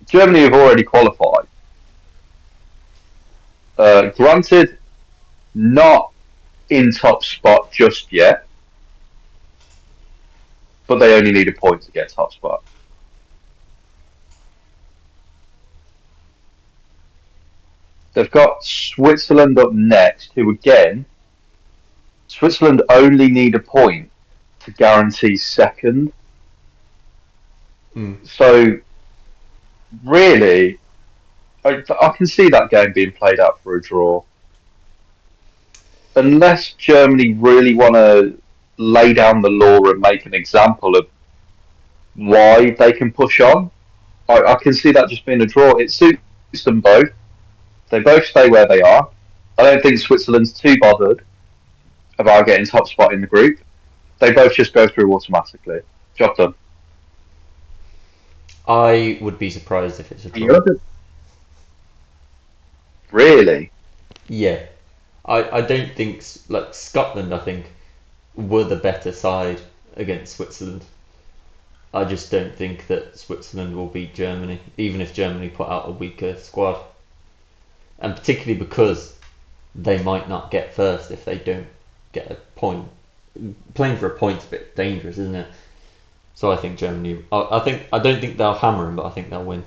Germany have already qualified. Granted, not in top spot just yet, but they only need a point to get top spot. They've got Switzerland up next, who again, Switzerland only need a point to guarantee second. Mm. So really, I can see that game being played out for a draw. Unless Germany really want to lay down the law and make an example of why they can push on, I can see that just being a draw. It suits them both. They both stay where they are. I don't think Switzerland's too bothered about getting top spot in the group. They both just go through automatically. Job done. I would be surprised if it's a The draw. other, really, Yeah, I don't think like Scotland. I think were the better side against Switzerland. I just don't think that Switzerland will beat Germany, even if Germany put out a weaker squad, and particularly because they might not get first if they don't get a point. Playing for a point's a bit dangerous, isn't it? So I think Germany. I don't think they'll hammer them, but I think they'll win.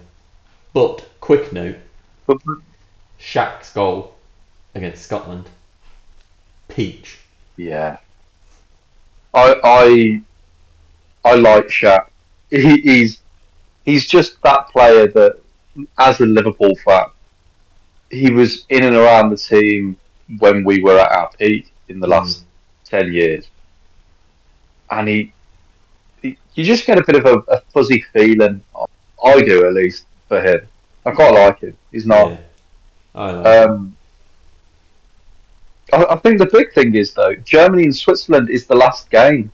But quick note: but Shaq's goal against Scotland, peach. yeah, I I like Shaq. He's he's just that player that, as a Liverpool fan, he was in and around the team when we were at our peak in the Mm. last 10 years, and you just get a bit of a fuzzy feeling. I do at least for him. I quite like him. He's Yeah, not. I like him. Um, I think the big thing is though, Germany and Switzerland is the last game.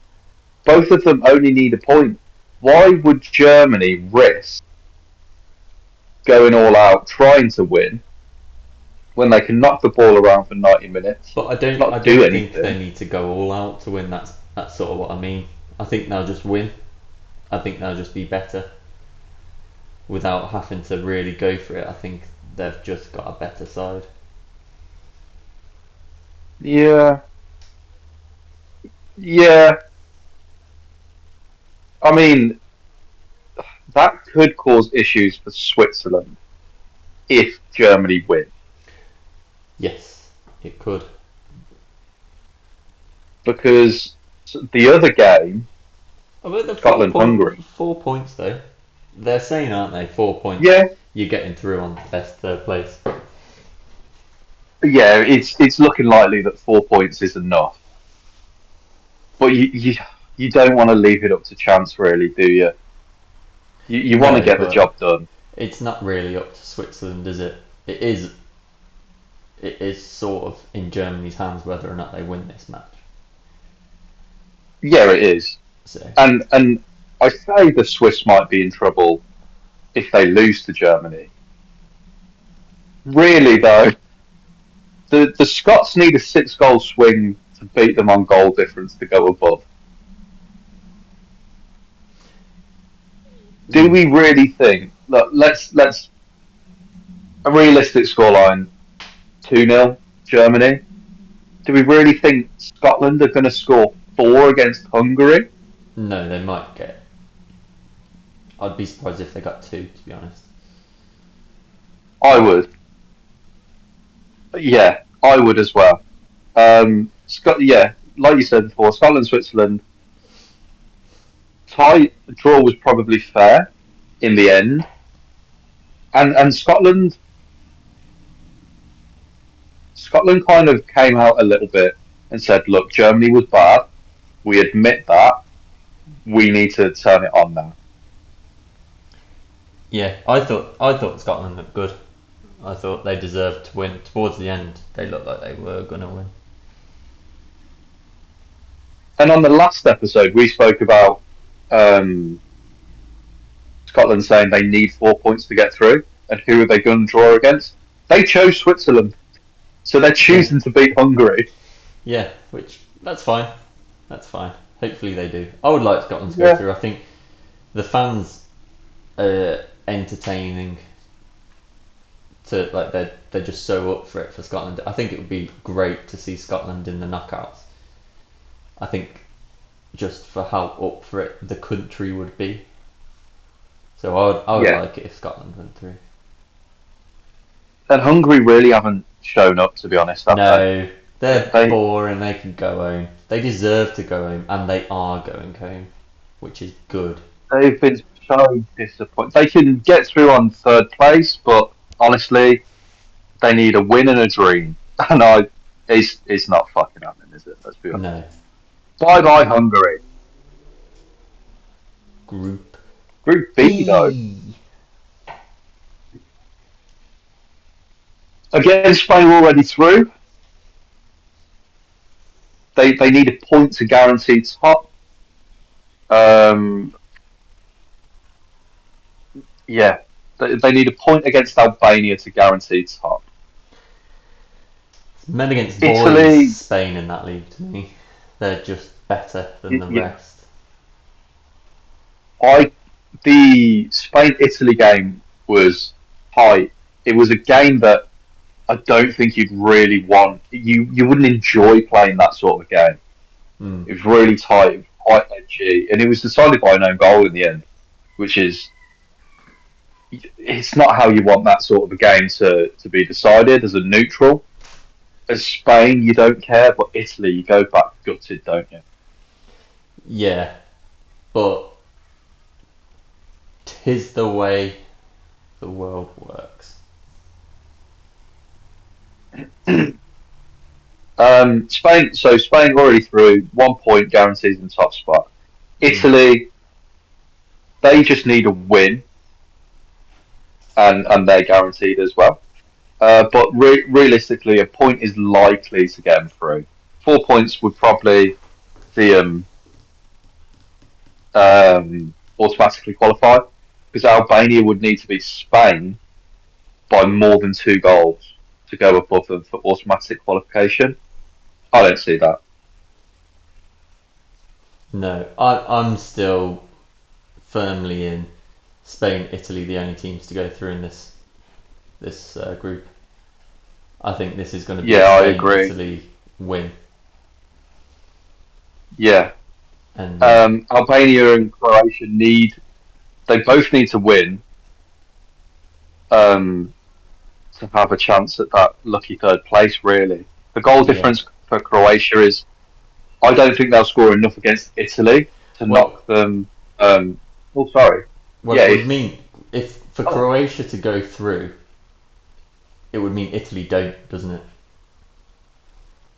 Both of them only need a point. Why would Germany risk going all out trying to win when they can knock the ball around for 90 minutes, But I not do don't think they anything? need to go all out to win. That's sort of what I mean. I think they'll just win. I think they'll just be better without having to really go for it. I think they've just got a better side. Yeah, yeah. I mean, that could cause issues for Switzerland if Germany win, Yes, it could. because the other game, Oh, but the Scotland-Hungary, 4 points though. They're saying, aren't they? 4 points. yeah, You're getting through on best third place. yeah, it's looking likely that 4 points is enough. But you don't want to leave it up to chance, really, do you? You want to No, get the but job done. it's not really up to Switzerland, is it? It is. It is sort of in Germany's hands whether or not they win this match. Yeah, it is. So And I say the Swiss might be in trouble if they lose to Germany. Really, though, the Scots need a 6 goal swing to beat them on goal difference to go above. Do mm, we really think? Look, let's a realistic scoreline: 2-0 Germany. Do we really think Scotland are going to score four against Hungary? no, they might get. I'd be surprised if they got two, to be honest. I would. Yeah, I would as well. Yeah, like you said before, Scotland, Switzerland tie draw was probably fair in the end, and Scotland kind of came out a little bit and said, "Look, Germany was bad. We admit that. We need to turn it on now." Yeah, I thought Scotland looked good. I thought they deserved to win. Towards the end, they looked like they were gonna win. And on the last episode, we spoke about um, Scotland saying they need 4 points to get through, and who are they going to draw against? They chose Switzerland, so they're Yeah, choosing to beat Hungary. yeah, which that's fine. That's fine. Hopefully they do. I would like Scotland to go Yeah, through. I think the fans uh, entertaining. To like they're just so up for it for Scotland. I think it would be great to see Scotland in the knockouts. I think just for how up for it the country would be. So I would Yeah. like it if Scotland went through. And Hungary really haven't shown up, to be honest, have No, they? they're boring. They can go home. They deserve to go home, and they are going home, which is good. They've been so disappointed. They can get through on third place, but honestly, they need a win and a dream. And it's not fucking happening, is it? Let's be honest. No. Bye bye Hungary. Group Group B though. E. Again, Spain already through. They need a point to guarantee top. Yeah, they need a point against Albania to guarantee top. Men against Italy, boys, Spain in that league to me. They're just better than the yeah, rest. the Spain Italy game was high. It was a game that I don't think you'd really want. You wouldn't enjoy playing that sort of game. Mm. It was really tight, quite edgy, and it was decided by an own goal in the end, which is it's not how you want that sort of a game to be decided as a neutral. As Spain, you don't care, but Italy, you go back gutted, don't you? Yeah, but 'tis the way the world works. Spain. So Spain already through 1 point guarantees in top spot. Mm. Italy, they just need a win, and they're guaranteed as well. But realistically, a point is likely to get them through. 4 points would probably see them automatically qualify because Albania would need to beat Spain by more than 2 goals to go above them for automatic qualification. I don't see that. No, I'm still firmly in Spain, Italy, the only teams to go through in this group. I think this is going to be Yeah, a I Spain, agree. Italy win. Yeah, And yeah, Albania and Croatia they both need to win um, to have a chance at that lucky third place. Really, the goal yeah. difference for Croatia is I don't think they'll score enough against Italy to Well, knock them. Oh, sorry. well, Yeah, it would mean if for oh, Croatia to go through, it would mean Italy don't, doesn't it?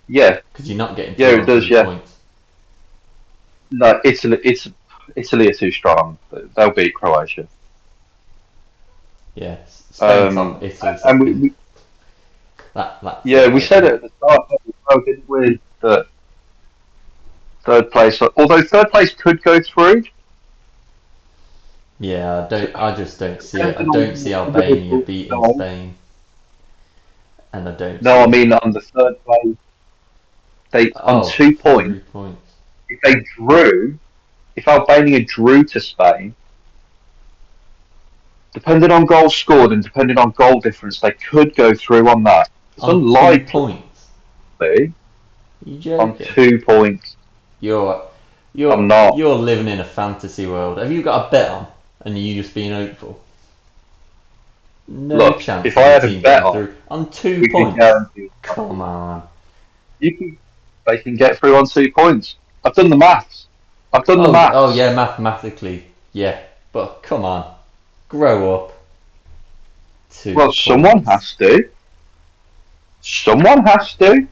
yeah, Because you're not getting yeah, two it or does. three Yeah, points. no, Italy are too strong. They'll beat Croatia. Yeah, Spain Um, top, Italy and second. That's yeah, it, we I said think. it at the start, didn't we? That third place, although third place could go through, Yeah, I just don't see it. I depending don't on see what the Albania results beating go. Spain, and I don't No, I see. mean on the third place, they on Oh, 2 points. 3 points. If they drew, if Albania drew to Spain, depending on goals scored and depending on goal difference, they could go through on that. It's On two unlikely points? You on joking? 2 points. You're I'm you're not. you're living in a fantasy world. Have you got a bet on? And you just being hopeful? No Look, chance if of I your had a team bet getting on, through on 2 we can points. guarantee. Come on. You can. They can get through on 2 points. I've done the maths. I've done the Oh maths. yeah, mathematically, yeah. But come on, grow up. Two Well, someone points. has to. Someone has to.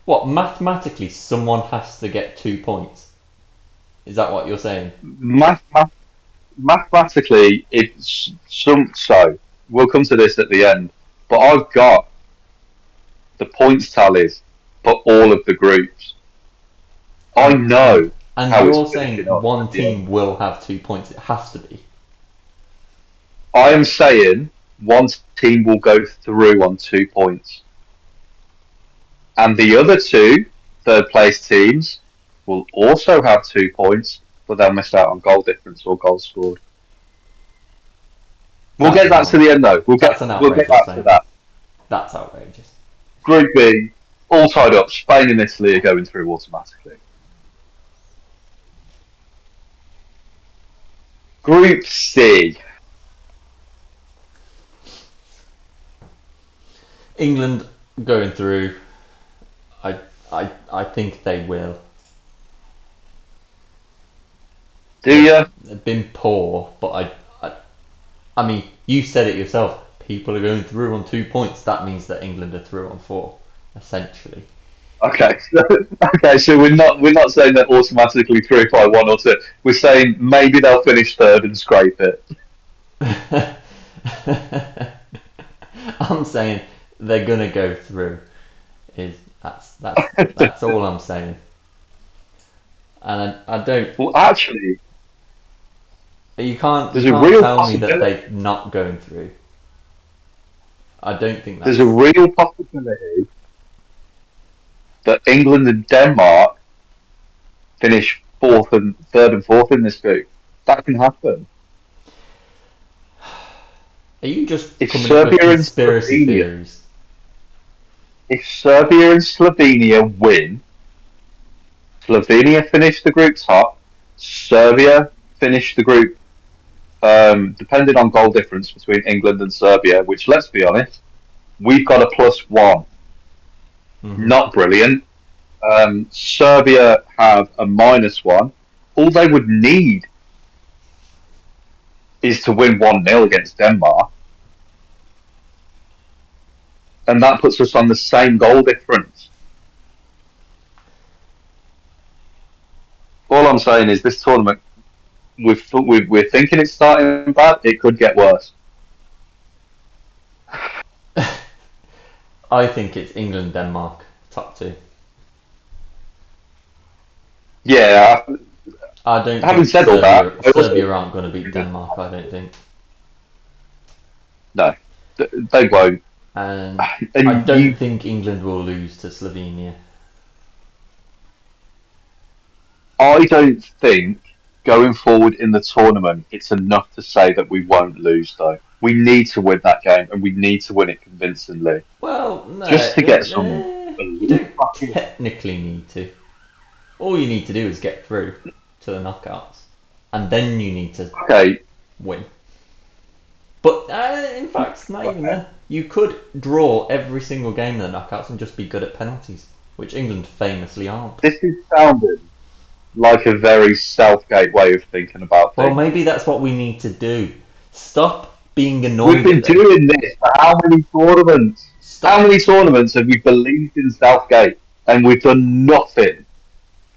What, mathematically, someone has to get 2 points? Is that what you're saying? Math, mathematically, it's some. So we'll come to this at the end. But I've got the points tallies for all of the groups. I And know and how it's you're finishing saying up one at the end. team will have 2 points. It has to be. I am saying one team will go through on 2 points, and the other two third place teams will also have 2 points, but they'll miss out on goal difference or goals scored. We'll get that to the end, though. That's an We'll get outrageous back to claim. that. That's outrageous. Group B, all tied up. Spain and Italy are going through automatically. Group C. England going through. I think they will. Do you? They've been poor, but I mean, you said it yourself. People are going through on 2 points. That means that England are through on 4, essentially. Okay. Okay. So we're not saying they're automatically through by 1 or 2. We're saying maybe they'll finish third and scrape it. I'm saying they're gonna go through. That's all I'm saying. And I don't. Well, actually, You can't there's a real tell me that possibility. they're not going through. I don't think There's that's. a real possibility that England and Denmark finish third and fourth in this group. That can happen. Are you just If coming up with Serbia and conspiracy Slovenia, theories? if Serbia and Slovenia win, Slovenia finish the group top, Serbia finish the group, depending on goal difference between England and Serbia, which, let's be honest, we've got a +1. Mm-hmm. Not brilliant. Serbia have a -1. All they would need is to win 1-0 against Denmark. And that puts us on the same goal difference. All I'm saying is this tournament, we're thinking it's starting bad. It could get worse. I think it's England, Denmark, top 2. Yeah. I don't Having think said all that, Serbia aren't going to beat Denmark. I don't think. No, they won't. And And I don't think England will lose to Slovenia. I don't think going forward in the tournament it's enough to say that we won't lose, though. We need to win that game, and we need to win it convincingly, Well, no, just to get some. you don't technically need to. All you need to do is get through to the knockouts, and then you need to Okay, win. But in fact, it's not even there. You could draw every single game in the knockouts and just be good at penalties, which England famously aren't. this is sounding like a very Southgate way of thinking about things. Well, maybe that's what we need to do. Stop being annoyed. We've been doing this for how many tournaments? How many tournaments have we believed in Southgate and we've done nothing?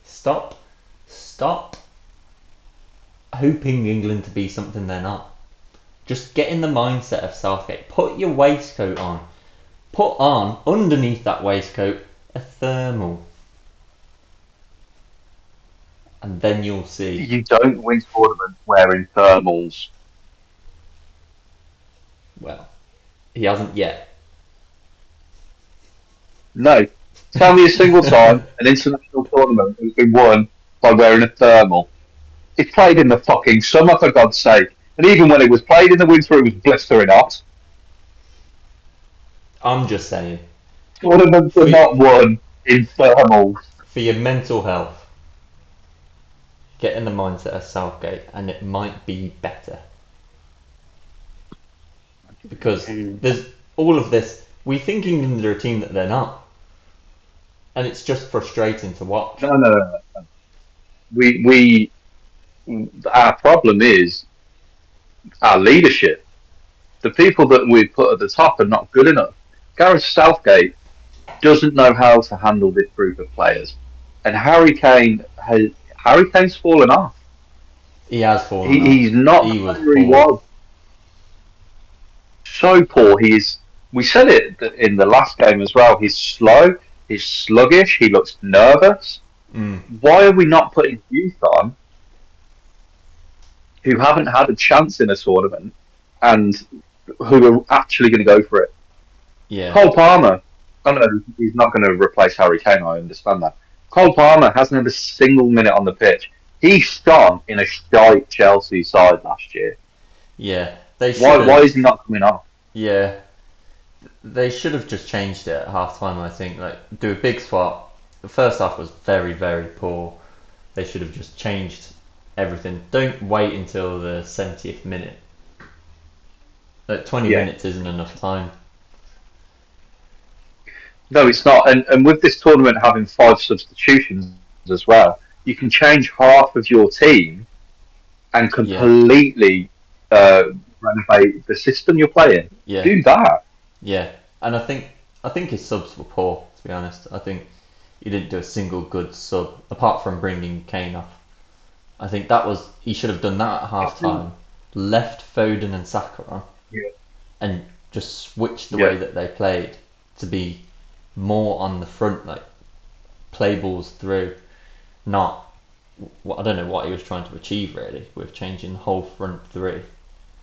Stop hoping England to be something they're not. Just get in the mindset of Southgate. Put your waistcoat on. Put on, underneath that waistcoat, a thermal. And then you'll see. You don't win tournaments wearing thermals. Well, he hasn't yet. No. Tell me a single time an international tournament has been won by wearing a thermal. It's played in the fucking summer, for God's sake. And even when it was played in the winter, it was blistering hot. I'm just saying. Tournaments are not won in thermals. For your mental health, get in the mindset of Southgate, and it might be better. Because there's all of this. We think England are a team that they're not. And it's just frustrating to watch. No. Our problem is our leadership. The people that we put at the top are not good enough. Gareth Southgate doesn't know how to handle this group of players, and Harry Kane's fallen off. He has fallen off. He's not He was where he poor. was. So poor. We said it in the last game as well. He's slow. He's sluggish. He looks nervous. Why are we not putting youth on who haven't had a chance in a tournament and who are actually going to go for it? Yeah. Cole Palmer. I know he's not going to replace Harry Kane. I understand that. Cole Palmer hasn't had a single minute on the pitch. He shone in a shite Chelsea side last year. Yeah. They Why should why have. is he not coming off? Yeah, they should have just changed it at half time. I think like do a big swap. The first half was very very poor. They should have just changed everything. Don't wait until the 70th minute. Like 20 Yeah. minutes isn't enough time. No, it's not. And with this tournament having 5 substitutions as well, you can change half of your team and Yeah, completely renovate the system you're playing. yeah, Do that. yeah. And I think his subs were poor. To be honest, I think he didn't do a single good sub apart from bringing Kane off. I think that was he should have done that at I half think. time. Left Foden and Saka on Yeah. and just switched the way Yeah. that they played to be more on the front, like play balls through, not what I don't know what he was trying to achieve really with changing the whole front three.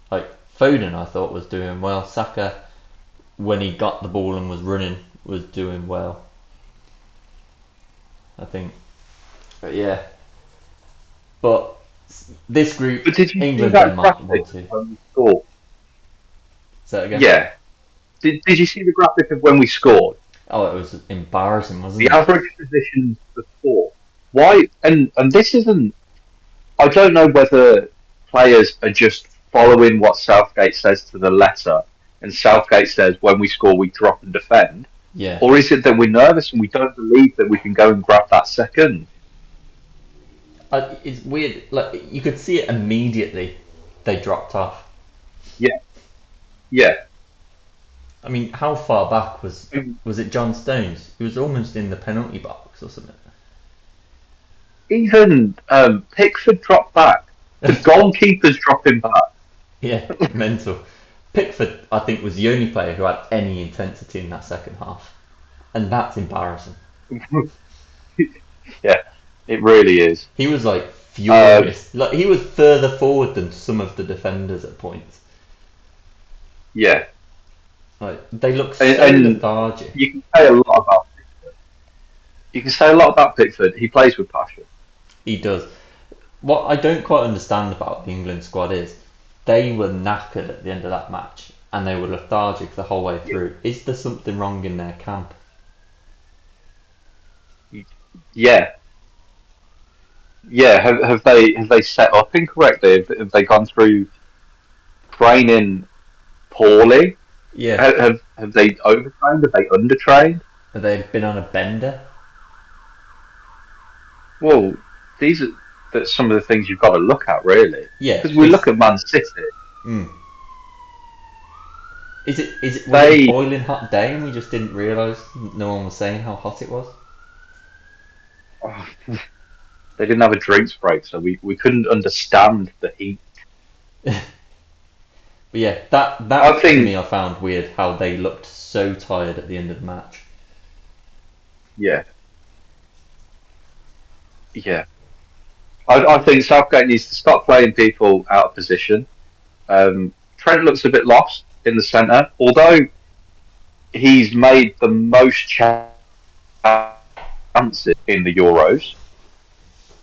Like Foden, I thought was doing well. Saka, when he got the ball and was running, was doing well. I think, but yeah. But this group, But did you see England, that Denmark, graphic 1-2. when we scored? Say that again. Yeah. Did you see the graphic of when we scored? Oh, it was embarrassing, wasn't The it? average positions before. Why? And this isn't. I don't know whether players are just following what Southgate says to the letter, and Southgate says when we score we drop and defend, Yeah. or is it that we're nervous and we don't believe that we can go and grab that second? It's weird. Like you could see it immediately. They dropped off. Yeah, yeah. I mean, how far back And was it? John Stones? He was almost in the penalty box or something. even Pickford dropped back. The goalkeeper's dropping back. Yeah, mental. Pickford, I think, was the only player who had any intensity in that second half, and that's embarrassing. Yeah, it really is. He was like Um, furious. Like he was further forward than some of the defenders at points. yeah, Like they look and, so and lethargic. you can say a lot about you can say a lot about Pickford. He plays with passion. He does. What I don't quite understand about the England squad is they were knackered at the end of that match and they were lethargic the whole way through. Is there something wrong in their camp? Yeah, yeah. Have they set up incorrectly? Have they gone through training poorly? Yeah, Have they overtrained? Have they undertrained? they've been on a bender. Well, these are that's some of the things you've got to look at, really. Yeah, Because we because look at Man City. is it was it a They boiling hot day and we just didn't realise no one was saying how hot it was? oh, they didn't have a drinks break, so we couldn't understand the heat. But yeah, that I to me think, I found weird how they looked so tired at the end of the match. yeah, yeah. I think Southgate needs to stop playing people out of position. Trent looks a bit lost in the centre, although he's made the most chances in the Euros,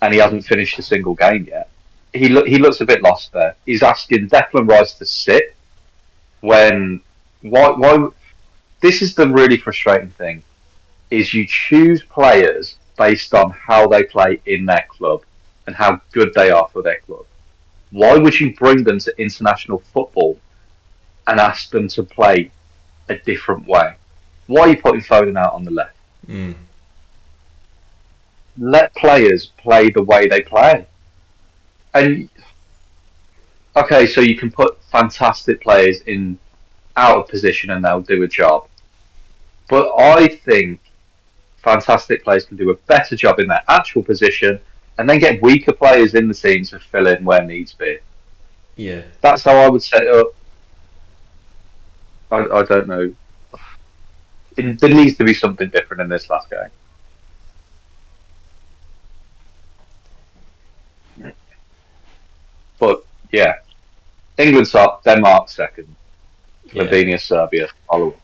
and he hasn't finished a single game yet. He looks a bit lost there. He's asking Declan Rice to sit when why this is the really frustrating thing is you choose players based on how they play in their club and how good they are for their club. Why would you bring them to international football and ask them to play a different way? Why are you putting Foden out on the left? Mm. Let players play the way they play. And okay, so you can put fantastic players in out of position and they'll do a job. But I think fantastic players can do a better job in their actual position and then get weaker players in the team to fill in where needs be. Yeah. That's how I would set it up. I don't know. There needs to be something different in this last game. But yeah, England top, Denmark second, Yeah. Slovenia, Serbia follow.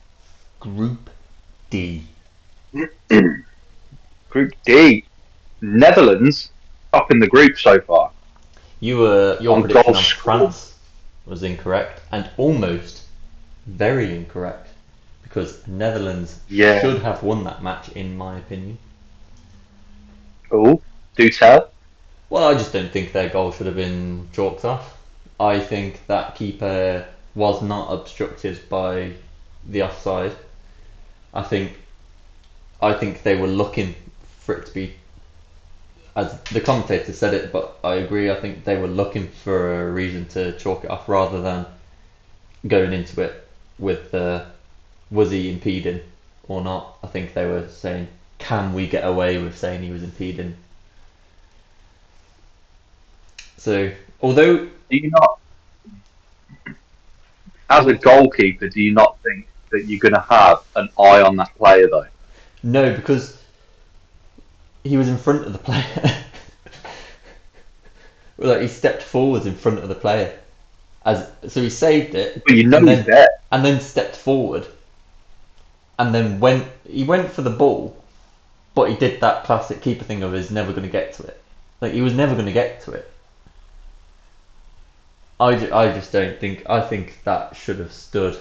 Group D. Group D, Netherlands top in the group so far Your on prediction goals on scored. France. was incorrect and almost very incorrect because Netherlands Yeah. should have won that match, in my opinion. Oh, do tell. Well, I just don't think their goal should have been chalked off. I think that keeper was not obstructed by the offside. I think they were looking for it to be, as the commentator said it, but I agree. I think they were looking for a reason to chalk it off rather than going into it with was he impeding or not. I think they were saying, can we get away with saying he was impeding? So, although Do you not, as a goalkeeper, do you not think that you're going to have an eye on that player though? no, because he was in front of the player. Like he stepped forwards in front of the player, so he saved it, But you know and he's then there. stepped forward, and then he went for the ball, but he did that classic keeper thing of he's never going to get to it. Like he was never going to get to it. I just don't think. I think that should have stood.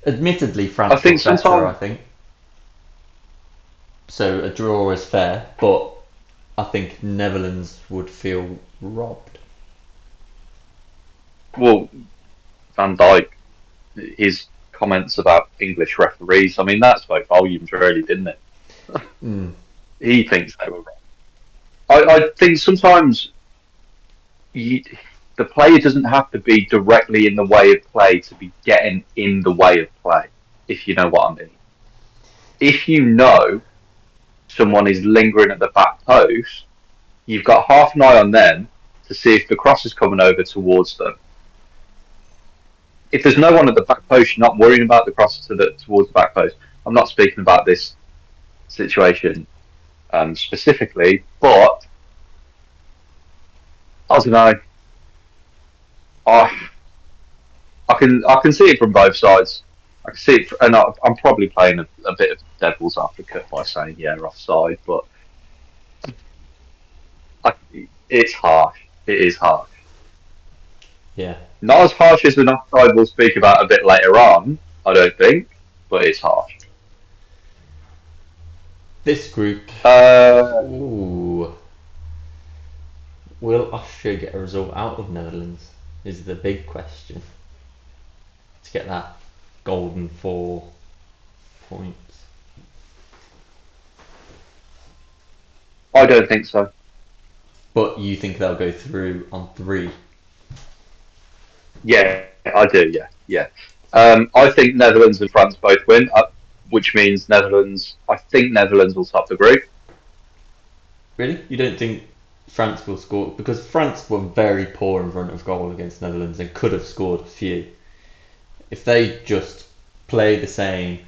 Admittedly, France I think was better. sometimes. I think so. A draw is fair, but I think Netherlands would feel robbed. Well, Van Dijk, his comments about English referees. I mean, that spoke volumes, really, didn't it? Mm. He thinks they were wrong. I think sometimes you, the player doesn't have to be directly in the way of play to be getting in the way of play, if you know what I mean. If you know someone is lingering at the back post, you've got half an eye on them to see if the cross is coming over towards them. If there's no one at the back post, you're not worrying about the cross towards the back post. I'm not speaking about this situation specifically, but I don't know. I I can see it from both sides. I can see it, and I'm probably playing a bit of devil's advocate by saying yeah, offside, but I, it's harsh. It is harsh. Yeah. Not as harsh as an offside we'll speak about a bit later on, I don't think, but it's harsh. This group. Uh, Ooh. Will Austria get a result out of Netherlands? Is the big question. To get that golden 4 points. I don't think so. But you think they'll go through on 3? Yeah, I do. Yeah, yeah. I think Netherlands and France both win, which means Netherlands. I think Netherlands will top the group. Really? You don't think France will score? Because France were very poor in front of goal against Netherlands and could have scored a few. If they just play the same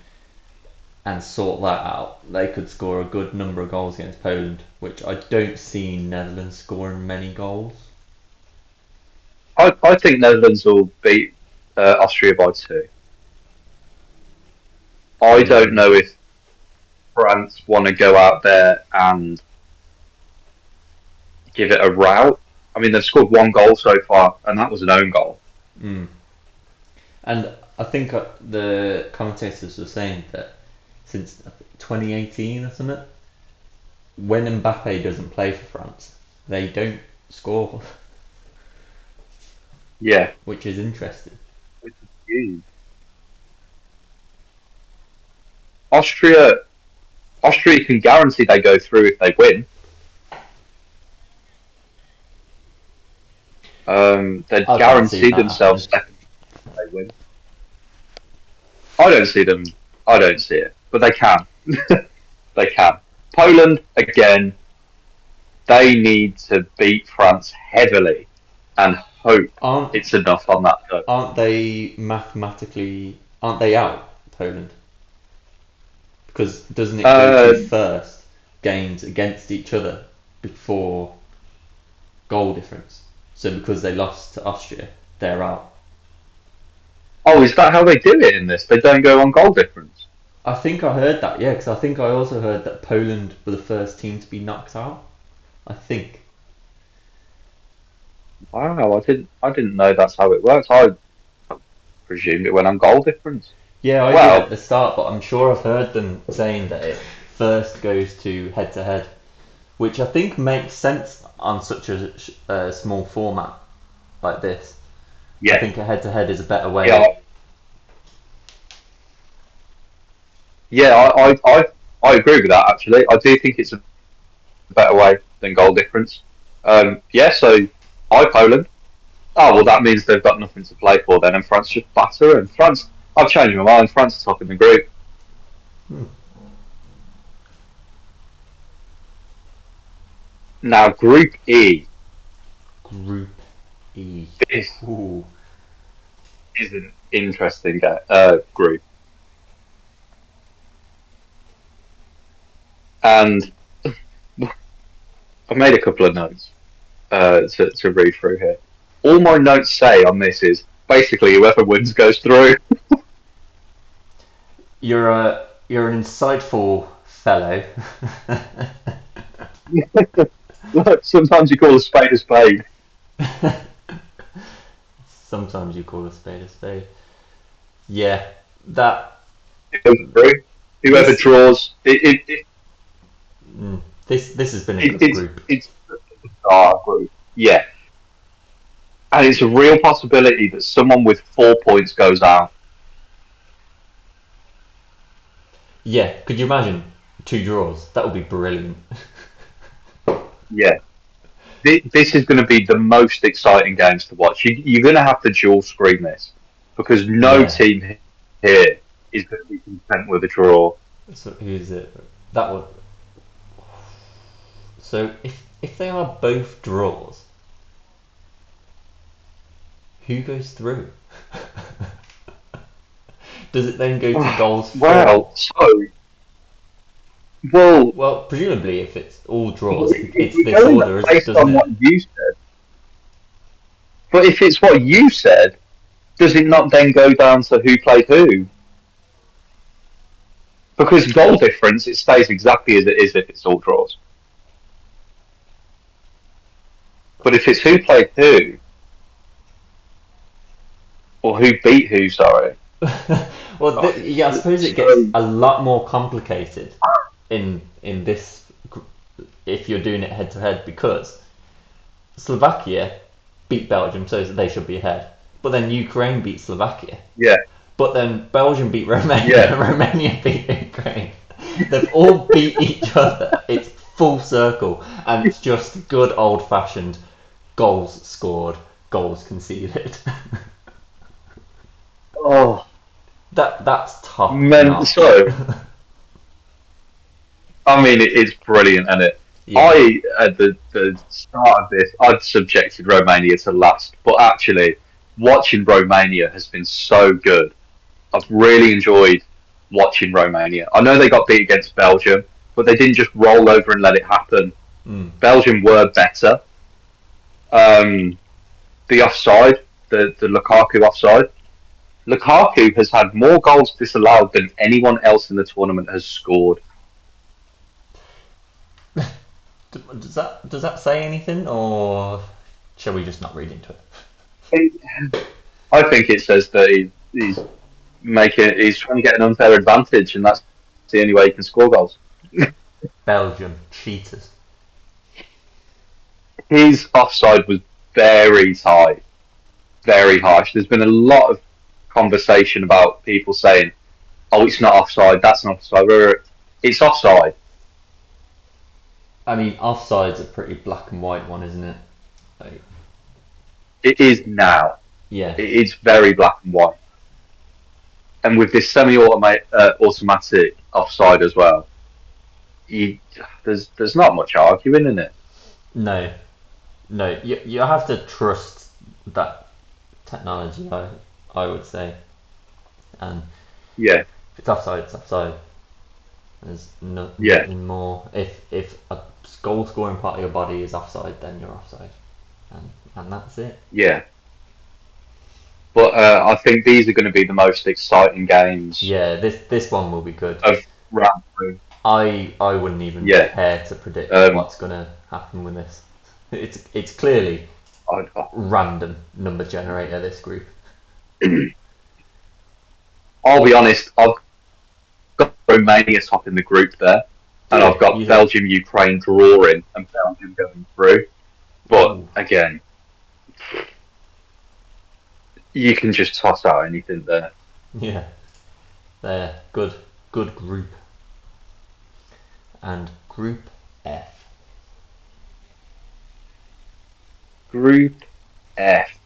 and sort that out, they could score a good number of goals against Poland, which I don't see Netherlands scoring many goals. I think Netherlands will beat Austria by 2. I don't Mm. know if France want to go out there and give it a rout. I mean, they've scored 1 goal so far, and that was an own goal. Mm. And I think the commentators were saying that since 2018 or something, when Mbappe doesn't play for France, they don't score, Yeah, which is interesting. which is huge. Austria, Austria can guarantee they go through if they win. They'd I can't see guarantee that happening. themselves second if they win. I don't see them. I don't see it, but they can. They can. Poland again. They need to beat France heavily and hope Aren't it's enough on that note. aren't they mathematically? Aren't they out, Poland? Because doesn't it go to Uh, first games against each other before goal difference? So because they lost to Austria, they're out. oh, is that how they do it in this? They don't go on goal difference. I think I heard that, yeah, because I think I also heard that Poland were the first team to be knocked out. I think. Wow, I didn't know that's how it works. I presumed it went on goal difference. Yeah, I did at Well, the start, but I'm sure I've heard them saying that it first goes to head, which I think makes sense on such a small format like this. I yeah, think a head to head is a better yeah, way. yeah. I agree with that. Actually, I do think it's a better way than goal difference. Yeah. So, I Poland. Oh well, that means they've got nothing to play for then, and France just batter. And France, I've changed my mind. France is top in the group. Hmm. Now, Group E. Group E. This Ooh. is an interesting group, and I've made a couple of notes to read through here. All my notes say on this is basically whoever wins goes through. You're an insightful fellow. Look, sometimes you call a spade a spade. Sometimes you call a spade a spade. Yeah, that It goes through. Whoever this draws, this has been a good group. it's our group. Yeah, and it's a real possibility that someone with 4 points goes out. Yeah, could you imagine two draws? That would be brilliant. Yeah, this is going to be the most exciting games to watch. You're going to have to dual screen this because no Yeah. team here is going to be content with a draw. So who's it? That would. So if they are both draws, who goes through? Does it then go to goals Well, for? so well, Well, presumably, if it's all draws, it's it's this going order, based doesn't on it? what you said. But if it's what you said, does it not then go down to who played who? Because goal difference, it stays exactly as it is if it's all draws. But if it's who played who, or who beat who, sorry. Well, yeah, I suppose it gets So a lot more complicated in this if you're doing it head to head because Slovakia beat Belgium, so they should be ahead. But then Ukraine beat Slovakia. yeah, But then Belgium beat Romania. yeah. Romania beat Ukraine. They've all beat each other. It's full circle, and it's just good old fashioned goals scored, goals conceded. Oh That's top man, notch. so I mean, it's brilliant, and it. Yeah. I at the start of this, I'd subjected Romania to last, but actually, watching Romania has been so good. I've really enjoyed watching Romania. I know they got beat against Belgium, but they didn't just roll over and let it happen. Mm. Belgium were better. Um, the offside, the Lukaku offside. Lukaku has had more goals disallowed than anyone else in the tournament has scored. Does that say anything, or shall we just not read into it? I think it says that he's trying to get an unfair advantage, and that's the only way he can score goals. Belgium cheaters. His offside was very tight, very harsh. There's been a lot of conversation about people saying, "Oh, it's not offside. That's not offside." It's offside. I mean, offside's a pretty black and white one, isn't it? Like, It is now. yeah, It's very black and white. And with this semi-automatic offside as well, you, there's not much arguing in it. no, no. You have to trust that technology. I would say, and Yeah, if it's offside, it's offside. There's yeah, nothing more. If a goal scoring part of your body is offside, then you're offside, and that's it. yeah. But I think these are going to be the most exciting games Yeah, this one will be good. of round three. I wouldn't even Yeah, care to predict um, what's gonna happen with this. It's clearly random number generator, this group. I'll be honest, I've got Romania top in the group there, and I've got You have. Belgium, Ukraine drawing, and Belgium going through. But Ooh. again, you can just toss out anything there. Yeah, they're good group. And Group F. Group F.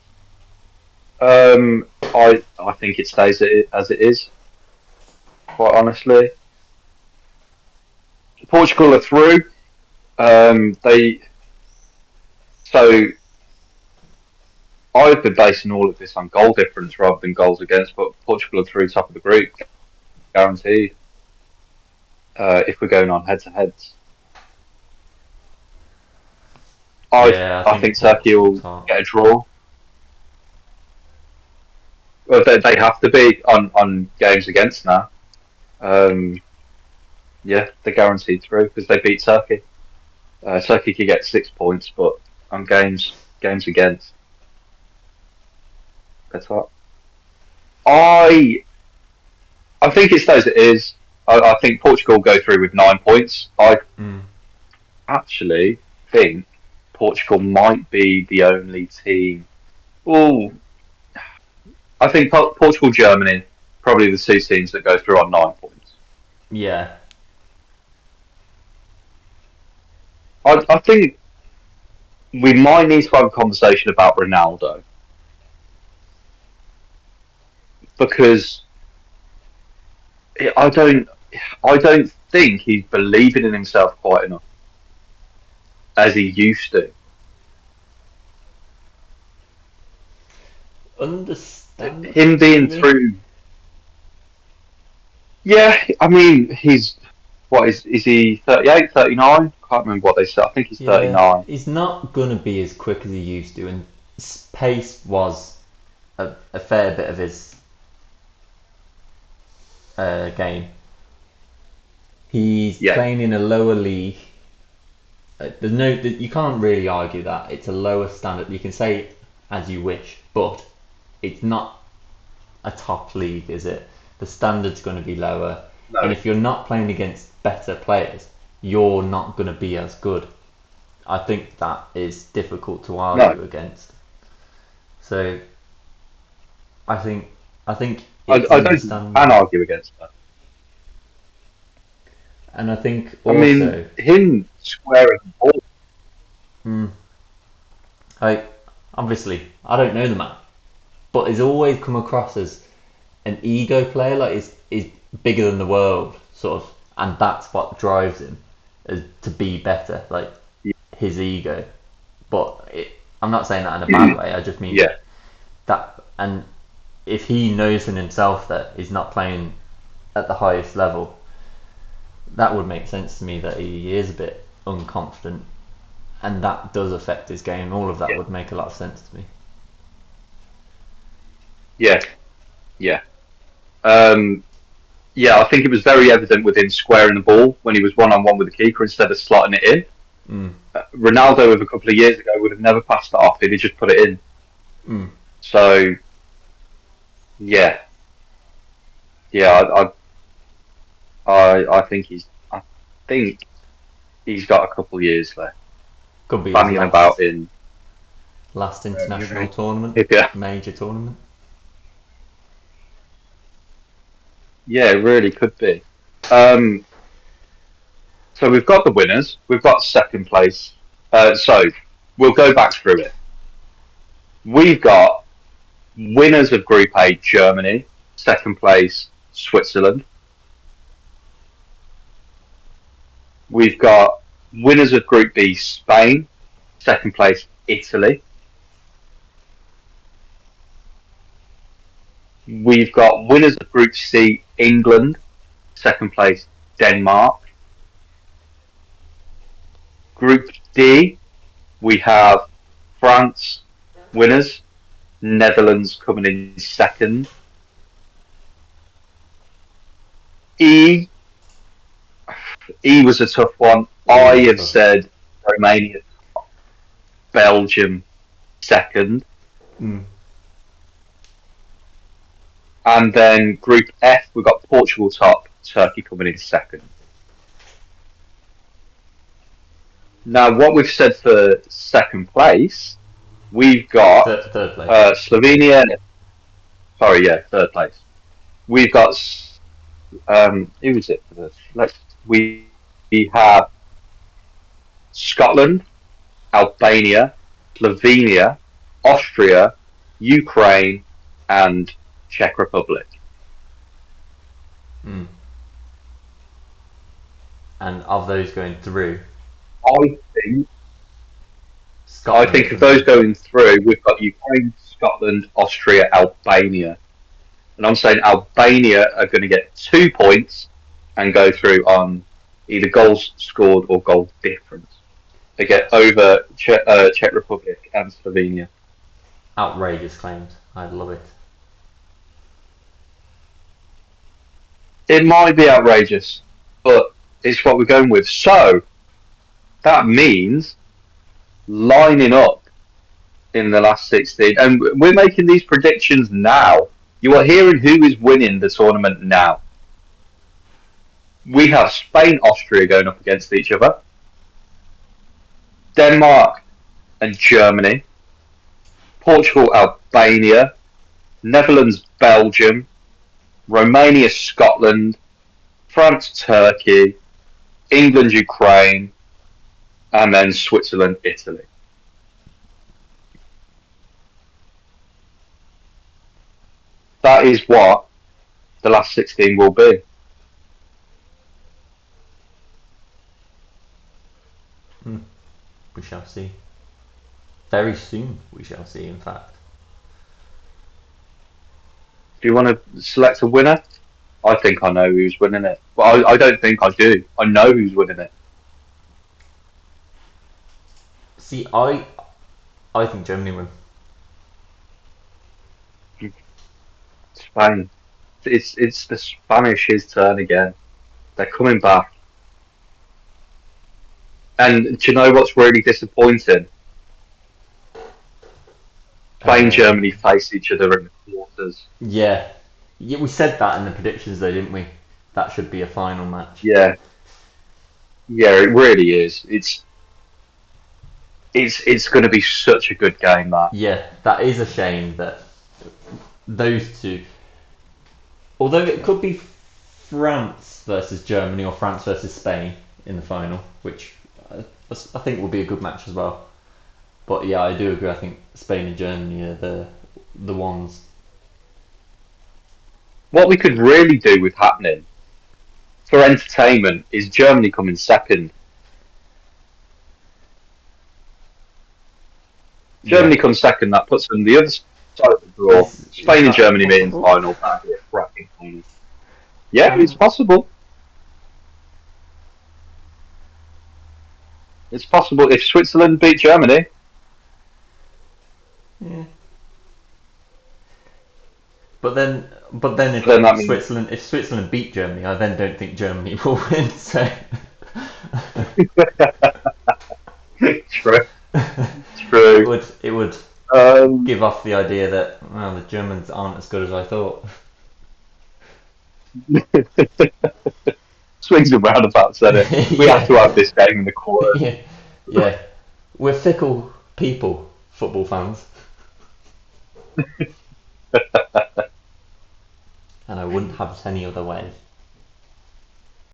I think it stays as it is. Quite honestly, Portugal are through. They so I've been basing all of this on goal difference rather than goals against, but Portugal are through top of the group, guaranteed. If we're going on head to heads, Yeah, I I think think Turkey Portugal will top. get a draw. Well, they have to be on games against now. Um, yeah, they're guaranteed through because they beat Turkey. Turkey could get 6 points, but on games against, that's what I I think it stays as it is. I think Portugal go through with 9 points. I Mm. actually think Portugal might be the only team. Oh, I think Portugal, Germany, probably the two teams that go through on 9 points. Yeah. I think we might need to have a conversation about Ronaldo because I don't, I don't think he's believing in himself quite enough as he used to. Him Understandably, being maybe. through, yeah, I mean, he's what is he 38, 39? Can't remember what they said. I think he's Yeah, 39. he's not gonna be as quick as he used to, and pace was a fair bit of his game. He's Yeah, playing in a lower league. You can't really argue that it's a lower standard. You can say as you wish, but it's not a top league, is it? The standard's going to be lower, and no, if you're not playing against better players, you're not going to be as good. I think that is difficult to no. argue against. So I think I think I, it's I don't think you can understandable, argue against that. and I think I mean, also, him squaring the ball. mm, like obviously I don't know the man, but he's always come across as an ego player, like is bigger than the world, sort of, and that's what drives him, is to be better, like his ego. But I'm not saying that in a bad way. I just mean Yeah, that, and if he knows in himself that he's not playing at the highest level, that would make sense to me that he is a bit unconfident, and that does affect his game. All of that yeah, would make a lot of sense to me. yeah, yeah. Um, yeah, I think it was very evident with him squaring the ball when he was one on one with the keeper instead of slotting it in. Mm, Ronaldo of a couple of years ago would have never passed it off if he just put it in. mm. So yeah, yeah, I think he's got a couple of years left, Could be his banging about in. last international tournament, Yeah, major tournament. yeah, it really could be. Um, so we've got the winners, we've got second place. So we'll go back through it. We've got winners of Group A, Germany, second place, Switzerland. We've got winners of Group B, Spain, second place, Italy. We've got winners of Group C, England, second place, Denmark. Group D, we have France, winners, Netherlands coming in second. E, E was a tough one. I Really have tough. said Romania, Belgium second. Mm. And then Group F, we've got Portugal top, Turkey coming in second. Now, what we've said for second place, we've got Third place. Slovenia. Sorry, yeah, third place. We've got who is it? We have Scotland, Albania, Slovenia, Austria, Ukraine, and Czech Republic. Mm. And of those going through, I think Scotland. of those going through, we've got Ukraine, Scotland, Austria, Albania. And I'm saying Albania are going to get 2 points and go through on either goals scored or goal difference. They get over Czech Republic and Slovenia. Outrageous claims. I love it. It might be outrageous, but it's what we're going with. So that means lining up in the last 16, and we're making these predictions now. You are hearing who is winning the tournament now. We have Spain, Austria going up against each other, Denmark and Germany, Portugal, Albania, Netherlands, Belgium, Romania, Scotland, France, Turkey, England, Ukraine, and then Switzerland, Italy. That is what the last 16 will be. We shall see. Very soon, we shall see, in fact. Do you want to select a winner? I think I know who's winning it. But I don't think I do. I know who's winning it. See, I think Germany win. Spain. It's the Spanish's turn again. They're coming back. And do you know what's really disappointing? Spain and Germany face each other in the quarters. Yeah. Yeah, we said that in the predictions though, didn't we? That should be a final match. Yeah. Yeah, it really is. It's going to be such a good game, that. Yeah, that is a shame that those two, although it could be France versus Germany or France versus Spain in the final, which I think will be a good match as well. But yeah, I do agree. I think Spain and Germany are the ones. What we could really do with happening for entertainment is Germany coming second. Germany comes second, that puts them the other side of the draw. Spain and Germany meet in final. That'd be a cracking final. Yeah, it's possible. It's possible if Switzerland beat Germany. Yeah. But then if Then that means- Switzerland beat Germany, I then don't think Germany will win. So True. True. it would give off the idea that well, the Germans aren't as good as I thought. Swings and roundabouts, said it. We have to have this game in the quarter. Yeah. We're fickle people, football fans. And I wouldn't have it any other way.